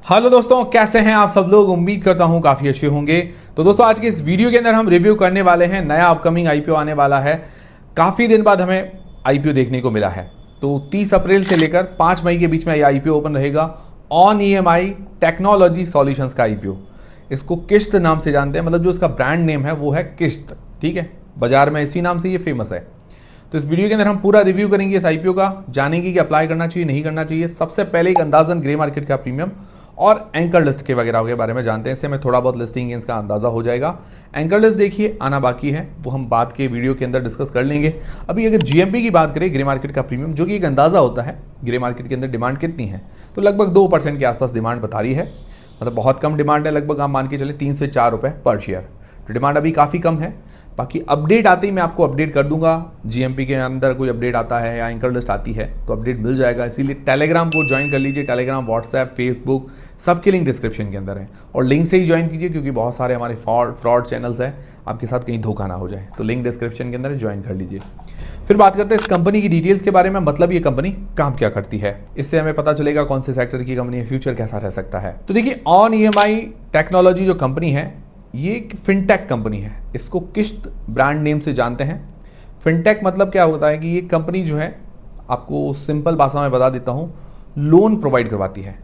Hello दोस्तों, कैसे हैं आप सब लोग। उम्मीद करता हूं काफ़ी अच्छे होंगे। तो दोस्तों आज के इस वीडियो के अंदर हम रिव्यू करने वाले हैं, नया अपकमिंग आईपीओ आने वाला है। काफ़ी दिन बाद हमें आईपीओ देखने को मिला है। तो 30 अप्रैल से लेकर 5 मई के बीच में यह आईपीओ ओपन रहेगा। ऑन ईएमआई टेक्नोलॉजी सॉल्यूशंस का आईपीओ। इसको किश्त नाम से जानते हैं, मतलब जो इसका ब्रांड नेम है वो है किश्त। ठीक है, बाजार में इसी नाम से ये फेमस है। तो इस वीडियो के अंदर हम पूरा रिव्यू करेंगे इस आईपीओ का, जानेंगे कि अप्लाई करना चाहिए नहीं करना चाहिए। सबसे पहले एक अंदाजन ग्रे मार्केट का प्रीमियम और एंकर लिस्ट के वगैरह के बारे में जानते हैं। इससे हमें थोड़ा बहुत लिस्टिंग गेंस का अंदाजा हो जाएगा। एंकर लिस्ट देखिए आना बाकी है, वो हम बाद के वीडियो के अंदर डिस्कस कर लेंगे। अभी अगर जीएमपी की बात करें, ग्रे मार्केट का प्रीमियम, जो कि एक अंदाजा होता है ग्रे मार्केट के अंदर डिमांड कितनी है, तो लगभग 2% के आसपास डिमांड बता रही है। मतलब बहुत कम डिमांड है, लगभग आप मान के चले 3 से 4 रुपये पर शेयर। तो डिमांड अभी काफ़ी कम है। बाकी अपडेट आते ही मैं आपको अपडेट कर दूंगा। जीएमपी के अंदर कोई अपडेट आता है या एंकर लिस्ट आती है तो अपडेट मिल जाएगा। इसीलिए टेलीग्राम को ज्वाइन कर लीजिए। टेलीग्राम, व्हाट्सएप, फेसबुक सबके लिंक डिस्क्रिप्शन के अंदर है, और लिंक से ही ज्वाइन कीजिए क्योंकि बहुत सारे हमारे फ्रॉड चैनल्स हैं, आपके साथ कहीं धोखा ना हो जाए। तो लिंक डिस्क्रिप्शन के अंदर ज्वाइन कर लीजिए। फिर बात करते हैं इस कंपनी की डिटेल्स के बारे में, मतलब ये कंपनी काम क्या करती है। इससे हमें पता चलेगा कौन से सेक्टर की कंपनी है, फ्यूचर कैसा रह सकता है। तो देखिए, ऑन ईएमआई टेक्नोलॉजी जो कंपनी है ये एक फिनटेक कंपनी है। इसको किश्त ब्रांड नेम से जानते हैं। फिनटेक मतलब क्या होता है कि ये कंपनी जो है, आपको सिंपल भाषा में बता देता हूँ, लोन प्रोवाइड करवाती है।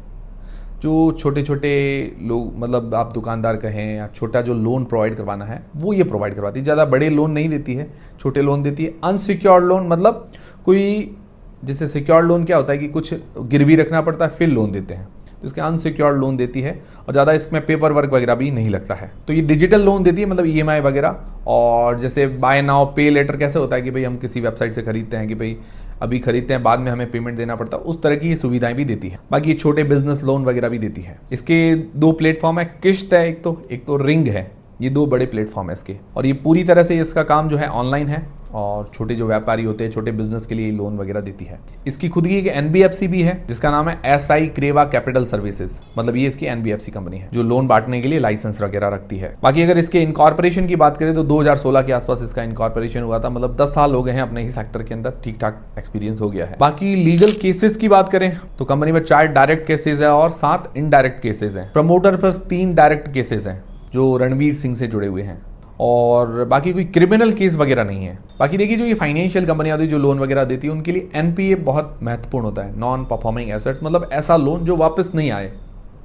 जो छोटे छोटे लोग, मतलब आप दुकानदार कहें या छोटा जो लोन प्रोवाइड करवाना है वो ये प्रोवाइड करवाती है। ज़्यादा बड़े लोन नहीं देती है, छोटे लोन देती है। अनसिक्योर्ड लोन मतलब कोई, जैसे सिक्योर्ड लोन क्या होता है कि कुछ गिरवी रखना पड़ता है फिर लोन देते हैं, तो इसके अनसिक्योर्ड लोन देती है। और ज़्यादा इसमें पेपर वर्क वगैरह भी नहीं लगता है। तो ये डिजिटल लोन देती है, मतलब ईएमआई वगैरह। और जैसे बाय नाउ पे लेटर कैसे होता है कि भाई हम किसी वेबसाइट से खरीदते हैं कि भाई अभी खरीदते हैं, बाद में हमें पेमेंट देना पड़ता है, उस तरह की सुविधाएं भी देती है। बाकी ये छोटे बिजनेस लोन वगैरह भी देती है। इसके 2 प्लेटफॉर्म है, किश्त है एक तो रिंग है। ये 2 बड़े प्लेटफॉर्म है इसके, और ये पूरी तरह से इसका काम जो है ऑनलाइन है, और छोटे जो व्यापारी होते हैं, छोटे बिजनेस के लिए लोन वगैरह देती है। इसकी खुद की एक एनबीएफसी भी है जिसका नाम है एसआई क्रेवा कैपिटल सर्विसेज। मतलब ये इसकी एनबीएफसी कंपनी है जो लोन बांटने के लिए लाइसेंस वगैरह रखती है। बाकी अगर इसके इनकॉर्पोरेशन की बात करें तो 2016 के आसपास इसका इनकॉर्पोरेशन हुआ था। मतलब 10 साल हो गए हैं अपने ही सेक्टर के अंदर, ठीक ठाक एक्सपीरियंस हो गया है। बाकी लीगल केसेस की बात करें तो कंपनी में 4 डायरेक्ट केसेज है और 7 इनडायरेक्ट केसेज हैं। प्रमोटर प्लस 3 डायरेक्ट केसेज हैं जो रणवीर सिंह से जुड़े हुए हैं, और बाकी कोई क्रिमिनल केस वगैरह नहीं है। बाकी देखिए, जो ये फाइनेंशियल कंपनियां होती है जो लोन वगैरह देती है, उनके लिए एनपीए बहुत महत्वपूर्ण होता है। नॉन परफॉर्मिंग एसेट्स मतलब ऐसा लोन जो वापस नहीं आए,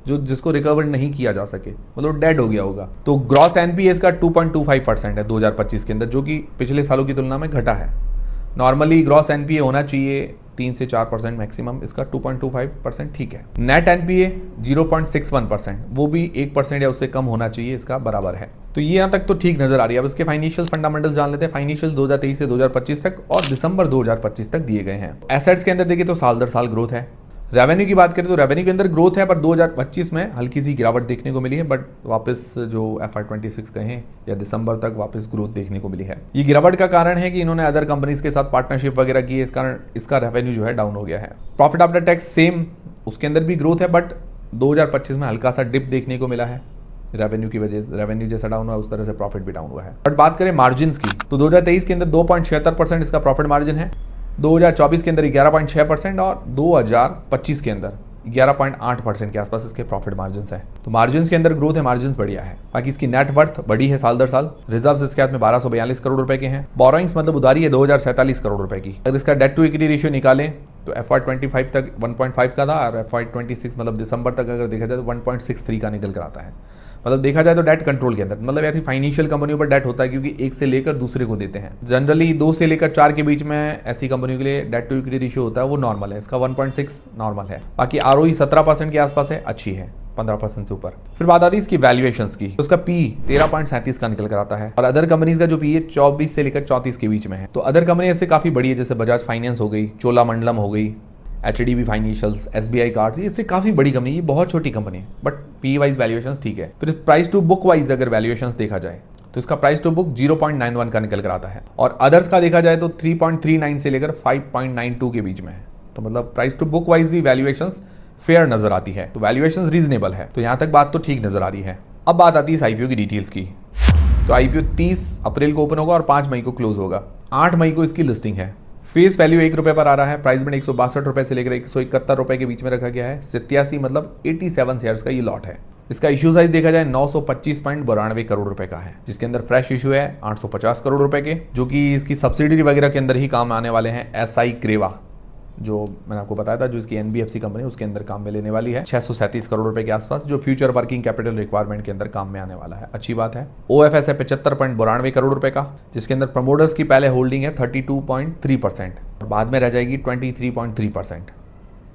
जो जिसको रिकवर नहीं किया जा सके, मतलब डेड हो गया होगा। तो ग्रॉस एनपीए इसका 2.25% है 2025 के अंदर, जो कि पिछले सालों की तुलना में घटा है। नॉर्मली ग्रॉस एनपीए होना चाहिए 3 से 4% मैक्सिमम, इसका 2.25% ठीक है। नेट एनपीए 0.61%, वो भी 1% या उससे कम होना चाहिए, इसका बराबर है। तो ये यहाँ तक तो ठीक नजर आ रही है। अब इसके फाइनेंशियल फंडामेंटल्स जान लेते हैं। फाइनेंशियल 2023 से 2025 तक और दिसंबर 2025 तक दिए गए हैं। एसेट्स के अंदर देखिए तो साल दर साल ग्रोथ है। रेवेन्यू की बात करें तो रेवेन्यू के अंदर ग्रोथ है, पर 2025 में हल्की सी गिरावट देखने को मिली है, बट वापस जो FY26 कहें या दिसंबर तक वापस ग्रोथ देखने को मिली है। ये गिरावट का कारण है कि इन्होंने अदर कंपनीज के साथ पार्टनरशिप वगैरह की है, इस कारण इसका रेवेन्यू जो है डाउन हो गया है। प्रॉफिट आफ्टर टैक्स सेम, उसके अंदर भी ग्रोथ है, बट 2025 में हल्का सा डिप देखने को मिला है रेवेन्यू की वजह से। रेवेन्यू जैसा डाउन हुआ उस तरह से प्रॉफिट भी डाउन हुआ है। बट बात करें मार्जिन की तो 2023 के अंदर 2.76% इसका प्रॉफिट मार्जिन है। 2024 के अंदर 11.6% और 2025 के अंदर 11.8% के आसपास इसके प्रॉफिट मार्जिन्स हैं। तो मार्जिन्स के अंदर ग्रोथ है, मार्जिन्स बढ़िया है। बाकी इसकी नेट वर्थ बढ़ी है साल दर साल। रिजर्व्स इसके हाथ में 1242 करोड़ रुपए के हैं। बोरोइंग्स मतलब उधारी है 2047 करोड़ रुपए की। अगर इसका डेट टू इक्विटी रेशियो निकालें तो FY25 तक 1.5 का था, और FY26 मतलब दिसंबर तक अगर देखा जाए तो 1.63 का निकल कर आता है। मतलब देखा जाए तो डेट कंट्रोल के अंदर, मतलब ऐसी फाइनेंशियल कंपनियों पर डेट होता है क्योंकि एक से लेकर दूसरे को देते हैं। जनरली 2 से लेकर 4 के बीच में ऐसी कंपनियों के लिए डेट टू इक्विटी रेशियो होता है, वो नॉर्मल है। इसका 1.6 नॉर्मल है। बाकी ROE 17% के आसपास है, अच्छी है, 15% से ऊपर। फिर बात आती है इसकी वैल्यूएशंस की, तो उसका P 13.37 का निकल कर आता है, और अदर कंपनीज का जो P है 24 से लेकर 34 के बीच में है। तो अदर कंपनी इससे काफी बड़ी है, जैसे बजाज फाइनेंस हो गई, चोलामंडलम हो गई, HDB फाइनेंशियल्स, SBI कार्ड्स, इससे काफ़ी बड़ी कंपनी, ये बहुत छोटी कंपनी है, बट P वाइज वैल्यूएशंस ठीक है। फिर प्राइस टू बुक वाइज अगर वैल्यूएशंस देखा जाए तो इसका प्राइस टू बुक 0.91 का निकल कर आता है, और अदर्स का देखा जाए तो 3.39 से लेकर 5.92 के बीच में है। तो मतलब प्राइस टू बुक वाइज भी वैल्यूएशंस फेयर नजर आती है, तो वैल्यूएशंस रीजनेबल है। तो यहाँ तक बात तो ठीक नजर आ रही है। अब बात आती है इस आईपीओ की डिटेल्स की। तो आईपीओ 30 अप्रैल को ओपन होगा और 5 मई को क्लोज होगा। 8 मई को इसकी लिस्टिंग है। फेस वैल्यू 1 रुपये पर आ रहा है। प्राइस बैंड 162 रुपये से लेकर 171 रुपये के बीच में रखा गया है। 87 मतलब 87 शेयर्स का ये लॉट है। इसका इशू साइज देखा जाए 925.92 करोड़ रुपए का है, जिसके अंदर फ्रेश इशू है 850 करोड़ रुपए के, जो कि इसकी सब्सिडरी वगैरह के अंदर ही काम आने वाले हैं। SI क्रेवा, जो मैंने आपको बताया था, जो इसकी NBFC कंपनी है उसके अंदर काम में लेने वाली है 637 करोड़ रुपए के आसपास, जो फ्यूचर वर्किंग कैपिटल रिक्वायरमेंट के अंदर काम में आने वाला है। अच्छी बात है। OFS है 75.92 करोड़ रुपए का, जिसके अंदर प्रमोटर्स की पहले होल्डिंग है 32.3% और बाद में रह जाएगी 23.3%,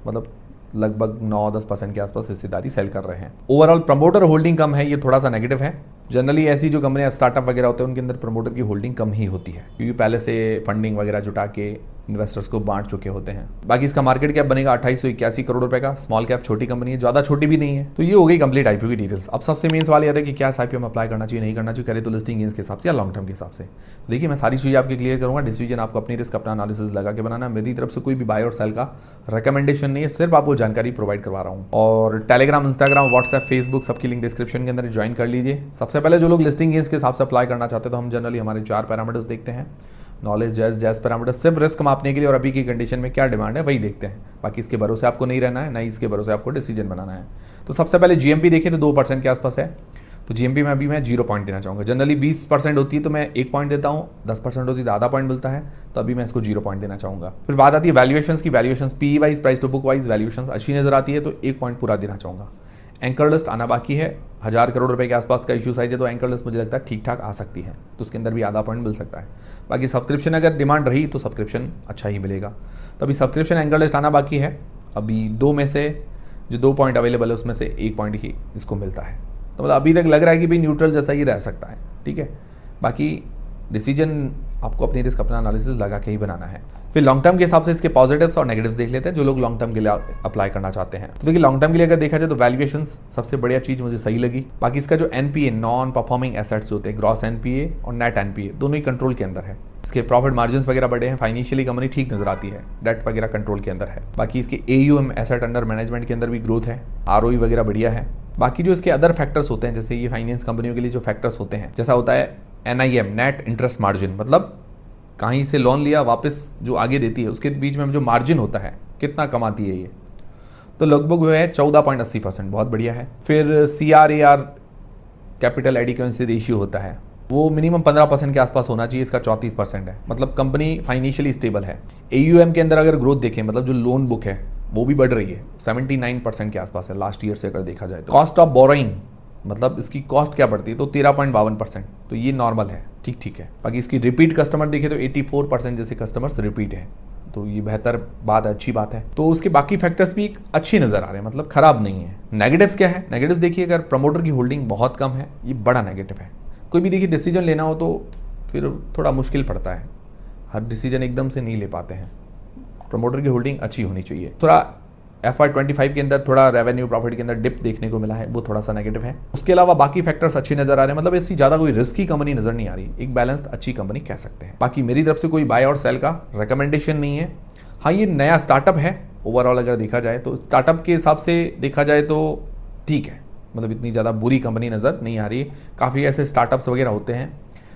मतलब लगभग 9-10% के आसपास हिस्सेदारी सेल कर रहे हैं। ओवरऑल प्रमोटर होल्डिंग कम है, ये थोड़ा सा नेगेटिव है। जनरली ऐसी जो कंपनियां स्टार्टअप वगैरह होते हैं उनके अंदर प्रमोटर की होल्डिंग कम ही होती है, क्योंकि पहले से फंडिंग वगैरह जुटा के इन्वेस्टर्स को बांट चुके होते हैं। बाकी इसका मार्केट कैप बनेगा 2881 करोड़ रुपए का। स्मॉल कैप, छोटी कंपनी है, ज्यादा छोटी भी नहीं है। तो ये हो गई कंप्लीट IPO की डिटेल्स। अब सबसे मेन सवाल यह है कि क्या इस IPO में अप्लाई करना चाहिए, नहीं करना चाहिए, करे तो लिस्टिंग गेन्स के हिसाब से या लॉन्ग टर्म के हिसाब से। तो देखिए, मैं सारी चीजें आपके क्लियर करूंगा। डिसीजन आपको अपनी रिस्क, अपना एनालिसिस लगा के बनाना। मेरी तरफ से कोई भी बाय और सेल का रिकमेंडेशन नहीं है, सिर्फ आपको जानकारी प्रोवाइड करवा रहा हूँ। और टेलीग्राम, इंस्टाग्राम, व्हाट्सएप, फेसबुक सबकी लिंक डिस्क्रिप्शन के अंदर ज्वाइन कर लीजिए। सबसे पहले जो लोग लिस्टिंग गेन्स के हिसाब से अप्लाई करना चाहते हैं, तो हम जनरली हमारे 4 पैरामीटर्स देखते हैं। नॉलेज, जैज पैरामीटर, सिर्फ रिस्क मापने के लिए और अभी की कंडीशन में क्या डिमांड है वही देखते हैं। बाकी इसके भरोसे आपको नहीं रहना है, ना ही इसके भरोसे आपको डिसीजन बनाना है। तो सबसे पहले GMP देखें तो 2% के आसपास है। तो GMP में अभी मैं 0 पॉइंट देना चाहूँगा। जनरली 20% होती है तो मैं 1 पॉइंट देता हूँ, 10% होती है तो आधा पॉइंट मिलता है, तो अभी मैं इसको 0 पॉइंट देना चाहूँगा। फिर बात आती है वैल्यूएशंस की। Valuations PE wise, price to book wise valuations अच्छी नजर आती है, तो 1 पॉइंट पूरा देना चाहूँगा। एंकर लिस्ट आना बाकी है, 1000 करोड़ रुपए के आसपास का इशू साइज है, तो एंकर लिस्ट मुझे लगता है ठीक ठाक आ सकती है, तो उसके अंदर भी आधा पॉइंट मिल सकता है। बाकी सब्सक्रिप्शन अगर डिमांड रही तो सब्सक्रिप्शन अच्छा ही मिलेगा। तो अभी सब्सक्रिप्शन एंकर लिस्ट आना बाकी है। अभी 2 में से जो 2 पॉइंट अवेलेबल है उसमें से 1 पॉइंट ही इसको मिलता है, तो मतलब अभी तक लग रहा है कि भाई न्यूट्रल जैसा ही रह सकता है। ठीक है, बाकी डिसीजन आपको अपनी रिस्क, अपना एनालिसिस लगा के ही बनाना है। फिर लॉन्ग टर्म के हिसाब से इसके पॉजिटिव्स और नेगेटिव्स देख लेते हैं, जो लोग लॉन्ग टर्म के लिए अप्लाई करना चाहते हैं। तो देखिए, लॉन्ग टर्म के लिए अगर देखा जाए तो वैल्यूएशंस सबसे बढ़िया चीज मुझे सही लगी। बाकी इसका जो NPA, नॉन परफॉर्मिंग एसेट्स होते हैं, ग्रॉस NPA और नेट NPA दोनों ही कंट्रोल के अंदर है। इसके प्रॉफिट मार्जिन्स वगैरह बड़े हैं, फाइनेंशियली कंपनी ठीक नजर आती है, डेट वगैरह कंट्रोल के अंदर है। बाकी इसके AUM, एसेट अंडर मैनेजमेंट के अंदर भी ग्रोथ है, ROE वगैरह बढ़िया है। बाकी जो इसके अदर फैक्टर्स होते हैं, जैसे ये फाइनेंस कंपनियों के लिए जो फैक्टर्स होते हैं, जैसा होता है NIM, नेट इंटरेस्ट मार्जिन, मतलब कहीं से लोन लिया वापस जो आगे देती है उसके बीच में जो मार्जिन होता है, कितना कमाती है ये, तो लगभग वो है 14.80%, बहुत बढ़िया है। फिर CRAR, कैपिटल एडिक्वेंसी रेशियो होता है, वो मिनिमम 15% के आसपास होना चाहिए, इसका 34% है, मतलब कंपनी फाइनेंशियली स्टेबल है। AUM के अंदर अगर ग्रोथ देखें, मतलब जो लोन बुक है वो भी बढ़ रही है, 79% के आसपास है लास्ट ईयर से अगर देखा जाए तो। कॉस्ट ऑफ बोरोइंग, मतलब इसकी कॉस्ट क्या बढ़ती है, तो 13.52%, तो ये नॉर्मल है, ठीक है। बाकी इसकी रिपीट कस्टमर देखे तो 84% जैसे कस्टमर्स रिपीट है, तो ये बेहतर बात है, अच्छी बात है। तो उसके बाकी फैक्टर्स भी अच्छे नजर आ रहे हैं, मतलब खराब नहीं है। नेगेटिव्स क्या है? नेगेटिव्स देखिए, अगर प्रमोटर की होल्डिंग बहुत कम है, ये बड़ा नेगेटिव है। कोई भी देखिए डिसीजन लेना हो तो फिर थोड़ा मुश्किल पड़ता है, हर डिसीजन एकदम से नहीं ले पाते हैं। प्रमोटर की होल्डिंग अच्छी होनी चाहिए। थोड़ा FY25 के अंदर थोड़ा रेवेन्यू प्रॉफिट के अंदर डिप देखने को मिला है, वो थोड़ा सा नेगेटिव है। उसके अलावा बाकी फैक्टर्स अच्छी नजर आ रहे हैं, मतलब इसकी ज़्यादा कोई रिस्की कंपनी नजर नहीं आ रही, एक बैलेंस्ड अच्छी कंपनी कह सकते हैं। बाकी मेरी तरफ से कोई बाय और सेल का रिकमेंडेशन नहीं है। हाँ, ये नया स्टार्टअप है, ओवरऑल अगर देखा जाए तो स्टार्टअप के हिसाब से देखा जाए तो ठीक है, मतलब इतनी ज़्यादा बुरी कंपनी नज़र नहीं आ रही। काफ़ी ऐसे स्टार्टअप्स वगैरह होते हैं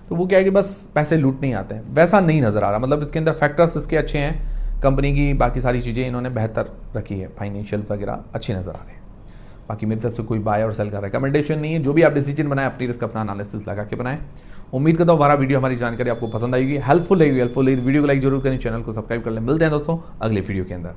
तो वो क्या है कि बस पैसे लूटने ही आते हैं, वैसा नहीं नज़र आ रहा। मतलब इसके अंदर फैक्टर्स इसके अच्छे हैं, कंपनी की बाकी सारी चीज़ें इन्होंने बेहतर रखी है, फाइनेंशियल वगैरह अच्छे नज़र आ रहे हैं। बाकी मेरी तरफ से कोई बाय और सेल का रिकमेंडेशन नहीं है। जो भी आप डिसीजन बनाए अपनी रिस्क, अपना एनालिसिस लगा के बनाएं। उम्मीद करता हूँ हमारा वीडियो, हमारी जानकारी आपको पसंद आएगी, हेल्पफुल रहेगी। वीडियो को लाइक जरूर करें, चैनल को सब्सक्राइब कर लें। मिलते हैं दोस्तों अगले वीडियो के अंदर।